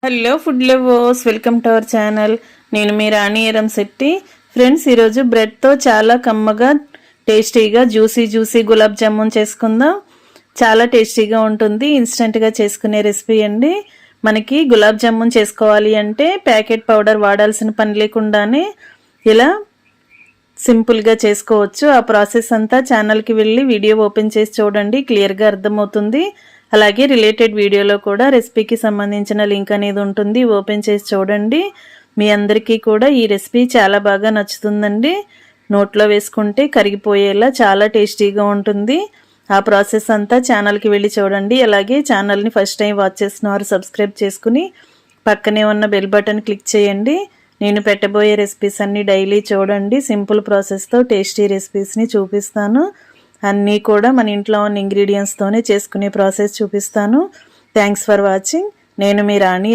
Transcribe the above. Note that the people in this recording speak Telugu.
Hello food lovers, welcome to our channel. నేను మీ రాణి ఎరంశెట్టి. ఫ్రెండ్స్, ఈరోజు బ్రెడ్తో చాలా కమ్మగా టేస్టీగా జ్యూసీ గులాబ్ జామున్ చేసుకుందాం. చాలా టేస్టీగా ఉంటుంది. ఇన్స్టెంట్గా చేసుకునే రెసిపీ అండి. మనకి గులాబ్ జామున్ చేసుకోవాలి అంటే ప్యాకెట్ పౌడర్ వాడాల్సిన పని లేకుండానే ఇలా సింపుల్గా చేసుకోవచ్చు. ఆ ప్రాసెస్ అంతా ఛానల్కి వెళ్ళి వీడియో ఓపెన్ చేసి చూడండి, క్లియర్గా అర్థమవుతుంది. అలాగే రిలేటెడ్ వీడియోలో కూడా రెసిపీకి సంబంధించిన లింక్ అనేది ఉంటుంది, ఓపెన్ చేసి చూడండి. మీ అందరికీ కూడా ఈ రెసిపీ చాలా బాగా నచ్చుతుందండి. నోట్లో వేసుకుంటే కరిగిపోయేలా చాలా టేస్టీగా ఉంటుంది. ఆ ప్రాసెస్ అంతా ఛానల్కి వెళ్ళి చూడండి. అలాగే ఛానల్ని ఫస్ట్ టైం వాచ్ చేస్తున్నవారు సబ్స్క్రైబ్ చేసుకుని పక్కనే ఉన్న బెల్ బటన్ క్లిక్ చేయండి. నేను పెట్టబోయే రెసిపీస్ అన్నీ డైలీ చూడండి. సింపుల్ ప్రాసెస్తో టేస్టీ రెసిపీస్ని చూపిస్తాను. అన్నీ కూడా మన ఇంట్లో ఉన్న ఇంగ్రీడియంట్స్తోనే చేసుకునే ప్రాసెస్ చూపిస్తాను. Thanks for watching. నేను మీ రాణి.